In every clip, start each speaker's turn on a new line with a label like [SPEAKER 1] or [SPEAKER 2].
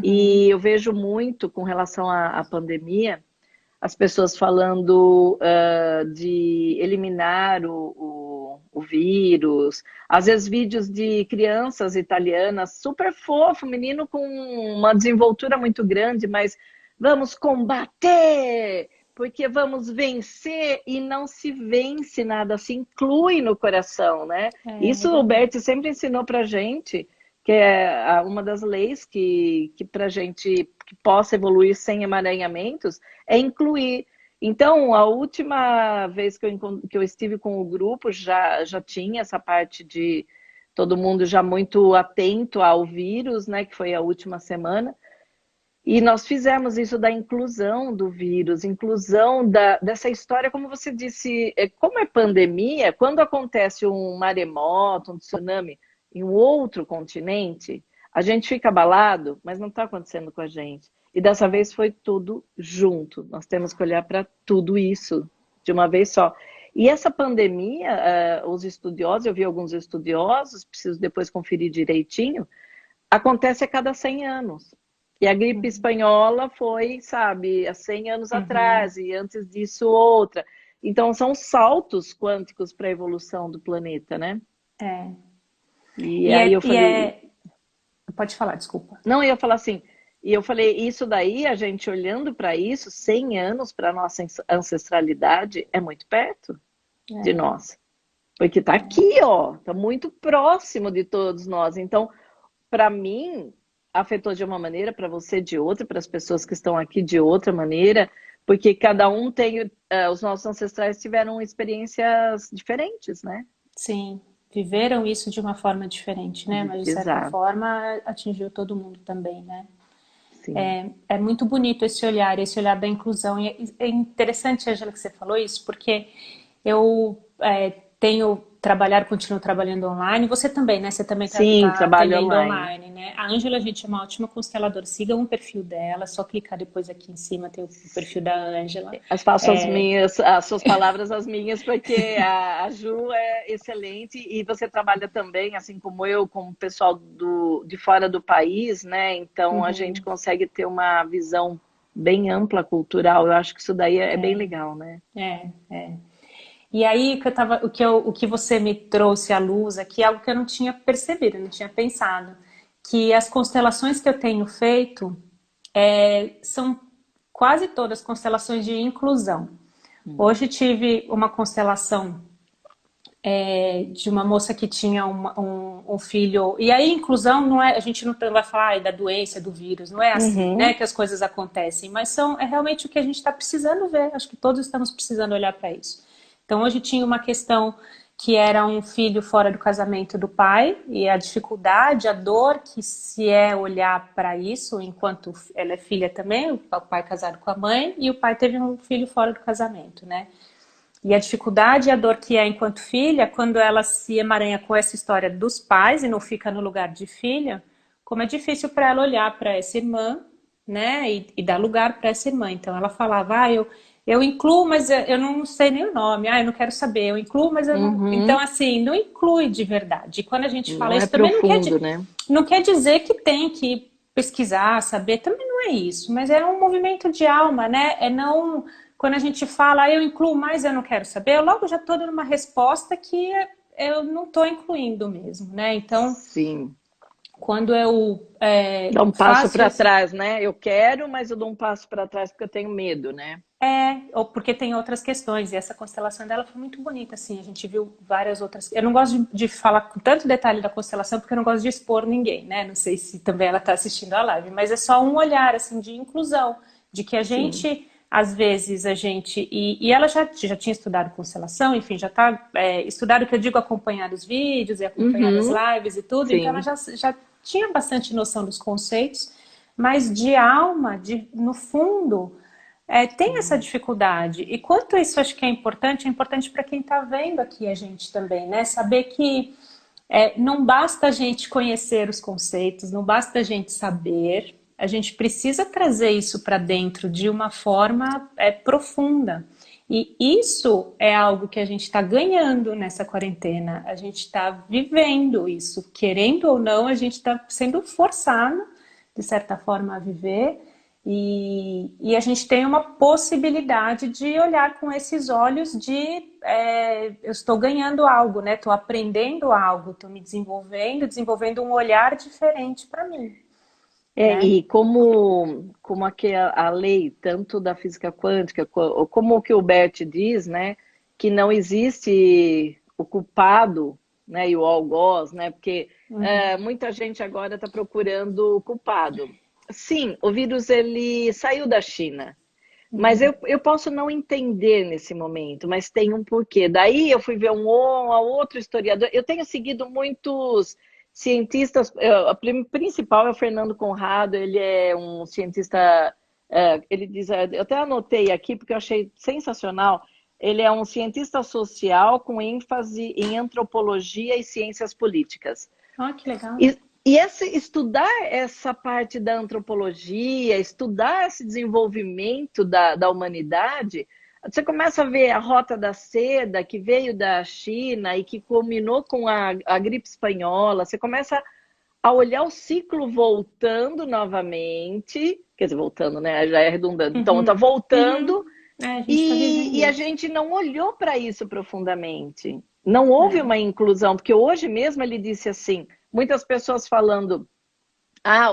[SPEAKER 1] Uhum.
[SPEAKER 2] E eu vejo muito com relação à pandemia, as pessoas falando de eliminar o vírus. Às vezes vídeos de crianças italianas, super fofo, menino com uma desenvoltura muito grande, mas vamos combater, porque vamos vencer, e não se vence nada, se inclui no coração, né?
[SPEAKER 1] É
[SPEAKER 2] Isso o
[SPEAKER 1] verdade.
[SPEAKER 2] Bert sempre ensinou pra gente, que é uma das leis que pra gente que possa evoluir sem emaranhamentos, é incluir. Então, a última vez que eu estive com o grupo, já tinha essa parte de todo mundo já muito atento ao vírus, né, que foi a última semana, e nós fizemos isso da inclusão do vírus, inclusão dessa história, como você disse, como é pandemia, quando acontece um maremoto, um tsunami em um outro continente, a gente fica abalado, mas não está acontecendo com a gente. E dessa
[SPEAKER 1] É.
[SPEAKER 2] vez foi tudo junto. Nós temos que olhar para tudo isso de uma vez só. E essa pandemia, os estudiosos, eu vi alguns estudiosos, preciso depois conferir direitinho, acontece a cada 100 anos. E a gripe
[SPEAKER 1] Uhum.
[SPEAKER 2] espanhola foi, sabe, há 100 anos
[SPEAKER 1] Uhum.
[SPEAKER 2] atrás, e antes disso outra. Então, são saltos quânticos para a evolução do planeta, né?
[SPEAKER 1] É.
[SPEAKER 2] E
[SPEAKER 1] E
[SPEAKER 2] aí
[SPEAKER 1] é,
[SPEAKER 2] eu
[SPEAKER 1] e
[SPEAKER 2] falei,
[SPEAKER 1] é... Pode falar, desculpa.
[SPEAKER 2] não, eu ia falar assim, e eu falei, isso daí, a gente olhando para isso, 100 anos para a nossa ancestralidade, é muito perto de
[SPEAKER 1] É,
[SPEAKER 2] nós. Porque está
[SPEAKER 1] é.
[SPEAKER 2] aqui, ó, está muito próximo de todos nós. Então, para mim, afetou de uma maneira, para você de outra, para as pessoas que estão aqui de outra maneira, porque cada um tem, os nossos ancestrais tiveram experiências diferentes, né?
[SPEAKER 1] Sim, viveram isso de uma forma diferente, né? Mas de certa
[SPEAKER 2] Exato,
[SPEAKER 1] forma atingiu todo mundo também, né?
[SPEAKER 2] sim.
[SPEAKER 1] É muito bonito esse olhar da inclusão. E é interessante, Angela, que você falou isso, porque eu tenho trabalhado, continuo trabalhando online. Você também, né? Você também está
[SPEAKER 2] Sim, trabalho
[SPEAKER 1] atendendo
[SPEAKER 2] online.
[SPEAKER 1] online, né? A Angela, gente, é uma ótima consteladora. Sigam o perfil dela, é só clicar depois aqui em cima, tem o perfil da Angela.
[SPEAKER 2] As faço as suas palavras as minhas, porque a Ju é excelente e você trabalha também, assim como eu, com o pessoal de fora do país, né? Então a gente
[SPEAKER 1] Uhum,
[SPEAKER 2] consegue ter uma visão bem ampla cultural. Eu acho que isso daí é bem legal, né?
[SPEAKER 1] é. E aí o que você me trouxe à luz aqui é algo que eu não tinha percebido, não tinha pensado, que as constelações que eu tenho feito são quase todas constelações de inclusão.
[SPEAKER 2] Hum.
[SPEAKER 1] Hoje tive uma constelação de uma moça que tinha um filho. E aí, inclusão não é, a gente não vai falar da doença, do vírus, não é assim, né,
[SPEAKER 2] Uhum.
[SPEAKER 1] que as coisas acontecem, mas é realmente o que a gente está precisando ver. Acho que todos estamos precisando olhar para isso. Então, hoje tinha uma questão que era um filho fora do casamento do pai e a dificuldade, a dor que se é olhar para isso, enquanto ela é filha também, o pai casado com a mãe e o pai teve um filho fora do casamento, né? E a dificuldade e a dor que é enquanto filha, quando ela se emaranha com essa história dos pais e não fica no lugar de filha, como é difícil para ela olhar para essa irmã, né, e dar lugar para essa irmã. Então ela falava, eu incluo, mas eu não sei nem o nome, eu não quero saber, eu incluo, mas eu não. Então,
[SPEAKER 2] Uhum.
[SPEAKER 1] assim, não inclui de verdade. E quando a gente fala
[SPEAKER 2] Não é
[SPEAKER 1] isso, também
[SPEAKER 2] profundo, né?
[SPEAKER 1] não quer dizer que tem que pesquisar, saber, também não é isso, mas é um movimento de alma, né? É não. Quando a gente fala, eu incluo mais, eu não quero saber, eu logo já estou dando uma resposta que eu não estou incluindo mesmo, né? Então,
[SPEAKER 2] Sim.
[SPEAKER 1] quando eu
[SPEAKER 2] Dá um passo
[SPEAKER 1] faço
[SPEAKER 2] para
[SPEAKER 1] esse.
[SPEAKER 2] trás, né? Eu quero, mas eu dou um passo para trás porque eu tenho medo, né?
[SPEAKER 1] Ou porque tem outras questões, e essa constelação dela foi muito bonita, assim, a gente viu várias outras. Eu não gosto de falar com tanto detalhe da constelação, porque eu não gosto de expor ninguém, né? Não sei se também ela está assistindo a live, mas é só um olhar, assim, de inclusão, de que a
[SPEAKER 2] Sim.
[SPEAKER 1] gente, às vezes, a gente. E ela já tinha estudado constelação, enfim, já está estudado, que eu digo, acompanhar os vídeos e acompanhar as
[SPEAKER 2] Uhum.
[SPEAKER 1] lives e tudo, então ela
[SPEAKER 2] Sim.
[SPEAKER 1] já tinha bastante noção dos conceitos, mas de alma, no fundo tem essa dificuldade. E quanto isso acho que é importante para quem está vendo aqui a gente também, né? Saber que não basta a gente conhecer os conceitos, não basta a gente saber, a gente precisa trazer isso para dentro de uma forma profunda. E isso é algo que a gente está ganhando nessa quarentena, a gente está vivendo isso, querendo ou não, a gente está sendo forçado de certa forma, a viver. E a gente tem uma possibilidade de olhar com esses olhos de eu estou ganhando algo, né? Estou aprendendo algo, estou me desenvolvendo um olhar diferente para mim, né?
[SPEAKER 2] E como aqui a lei, tanto da física quântica, como o que o Bert diz, né, que não existe o culpado, né, e o algoz, né, porque muita gente agora está procurando o culpado. Sim, o vírus ele saiu da China, mas eu posso não entender nesse momento, mas tem um porquê. Daí eu fui ver a outro historiador. Eu tenho seguido muitos cientistas. O principal é o Fernando Conrado, ele é um cientista. Ele diz, eu até anotei aqui porque eu achei sensacional. Ele é um cientista social com ênfase em antropologia e ciências políticas.
[SPEAKER 1] Ah, que legal.
[SPEAKER 2] Estudar essa parte da antropologia, estudar esse desenvolvimento da humanidade, você começa a ver a Rota da Seda, que veio da China e que culminou com a gripe espanhola. Você começa a olhar o ciclo voltando novamente, quer dizer, voltando, né? Já é redundante. Então, está voltando e a gente não olhou para isso profundamente. Não houve uma inclusão, porque hoje mesmo ele disse assim, muitas pessoas falando,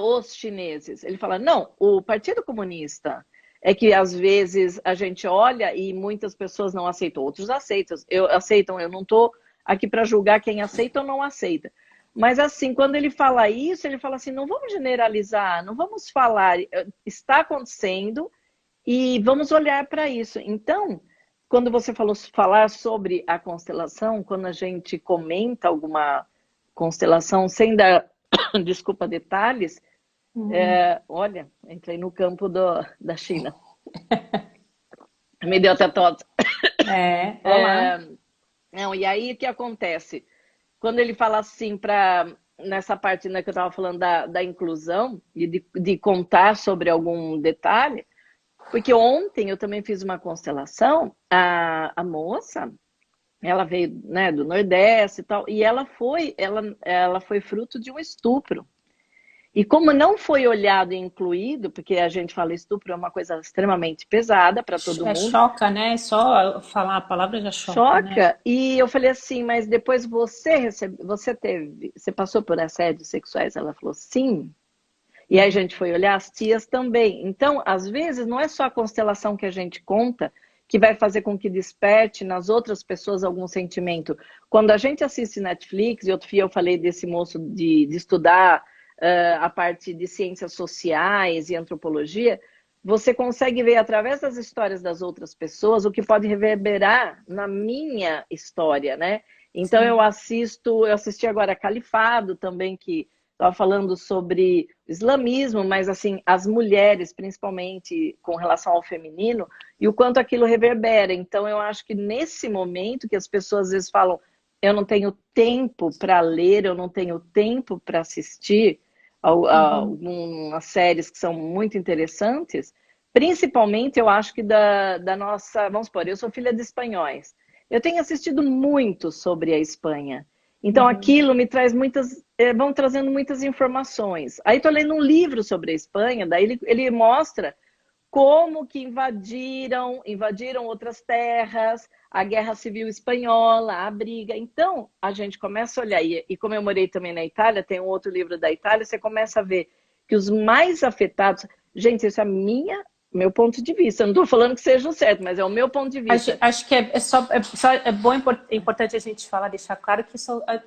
[SPEAKER 2] os chineses. Ele fala, não, o Partido Comunista é que às vezes a gente olha e muitas pessoas não aceitam, outros aceitam. Eu não estou aqui para julgar quem aceita ou não aceita. Mas assim, quando ele fala isso, ele fala assim, não vamos generalizar, não vamos falar, está acontecendo e vamos olhar para isso. Então, quando você falar sobre a constelação, quando a gente comenta alguma constelação sem dar, desculpa, detalhes, olha, entrei no campo da China. Me deu até tosse. Não, e aí o que acontece? Quando ele fala assim, nessa parte, né, que eu estava falando da inclusão e de contar sobre algum detalhe, porque ontem eu também fiz uma constelação, a moça, ela veio, né, do Nordeste e tal, e ela foi fruto de um estupro. E como não foi olhado e incluído, porque a gente fala estupro é uma coisa extremamente pesada para todo mundo.
[SPEAKER 1] Choca, né? Só falar a palavra já choca, né?
[SPEAKER 2] Choca. E eu falei assim, mas depois você passou por assédios sexuais? Ela falou, sim. E aí a gente foi olhar, as tias também. Então, às vezes, não é só a constelação que a gente conta que vai fazer com que desperte nas outras pessoas algum sentimento. Quando a gente assiste Netflix, e outro dia eu falei desse moço de estudar a parte de ciências sociais e antropologia, você consegue ver através das histórias das outras pessoas o que pode reverberar na minha história, né? Então eu assisti agora Califado também, que estava falando sobre islamismo, mas assim, as mulheres, principalmente com relação ao feminino, e o quanto aquilo reverbera. Então eu acho que nesse momento que as pessoas às vezes falam, eu não tenho tempo para ler, eu não tenho tempo para assistir algumas séries que são muito interessantes, principalmente eu acho que da nossa, vamos supor, eu sou filha de espanhóis, eu tenho assistido muito sobre a Espanha, então aquilo me traz vão trazendo muitas informações. Aí estou lendo um livro sobre a Espanha, daí ele mostra como que invadiram outras terras, a Guerra Civil Espanhola, a briga. Então, a gente começa a olhar, e como eu morei também na Itália, tem um outro livro da Itália, você começa a ver que os mais afetados... Gente, isso é meu ponto de vista. Eu não estou falando que seja o certo, mas é o meu ponto de vista.
[SPEAKER 1] Acho que é importante a gente falar, deixar claro que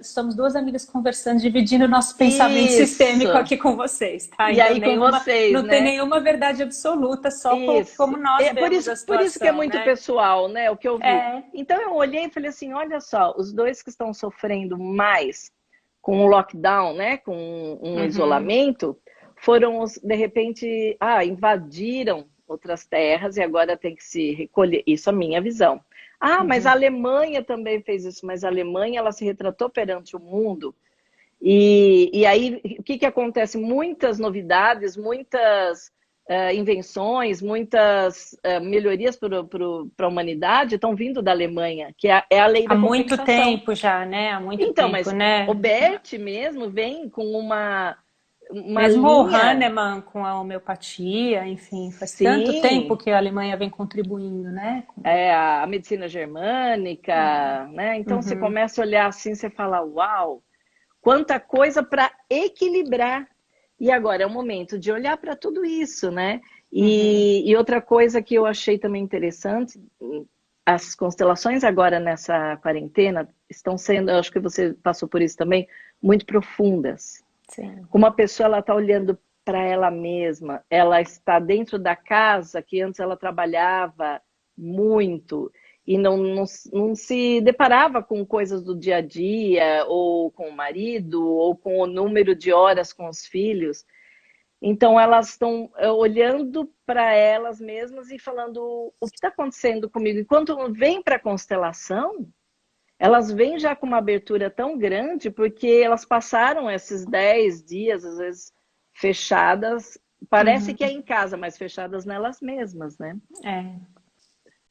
[SPEAKER 1] somos duas amigas conversando, dividindo o nosso pensamento sistêmico aqui com vocês, tá?
[SPEAKER 2] E então, aí com vocês,
[SPEAKER 1] não tem nenhuma verdade absoluta, só como nós vemos a situação.
[SPEAKER 2] Por isso que é muito pessoal, né? O que eu vi. Então eu olhei e falei assim, olha só, os dois que estão sofrendo mais com o lockdown, né? Com um isolamento, foram de repente, invadiram outras terras e agora tem que se recolher. Isso é a minha visão. Mas a Alemanha também fez isso, mas a Alemanha ela se retratou perante o mundo. E aí, o que acontece? Muitas novidades, muitas invenções, muitas melhorias para a humanidade estão vindo da Alemanha, que é a lei da compensação.
[SPEAKER 1] Há muito tempo já, né? Há muito tempo,
[SPEAKER 2] mas
[SPEAKER 1] né?
[SPEAKER 2] o Bert mesmo vem com uma... uma
[SPEAKER 1] Mesmo o
[SPEAKER 2] linha,
[SPEAKER 1] Hahnemann com a homeopatia, enfim, faz tanto tempo
[SPEAKER 2] sim,
[SPEAKER 1] que a Alemanha vem contribuindo, né?
[SPEAKER 2] a medicina germânica, né? Então você
[SPEAKER 1] Uhum,
[SPEAKER 2] começa a olhar assim, você fala, uau, quanta coisa para equilibrar. E agora é o momento de olhar para tudo isso, né?
[SPEAKER 1] uhum,
[SPEAKER 2] E outra coisa que eu achei também interessante, as constelações agora nessa quarentena estão sendo, eu acho que você passou por isso também, muito profundas.
[SPEAKER 1] sim.
[SPEAKER 2] Como a pessoa ela está olhando para ela mesma, ela está dentro da casa que antes ela trabalhava muito e não se deparava com coisas do dia a dia, ou com o marido, ou com o número de horas com os filhos. Então elas estão olhando para elas mesmas e falando o que está acontecendo comigo. Enquanto vem para a constelação, elas vêm já com uma abertura tão grande porque elas passaram esses 10 dias, às vezes, fechadas. Parece
[SPEAKER 1] Uhum,
[SPEAKER 2] que é em casa, mas fechadas nelas mesmas, né?
[SPEAKER 1] é.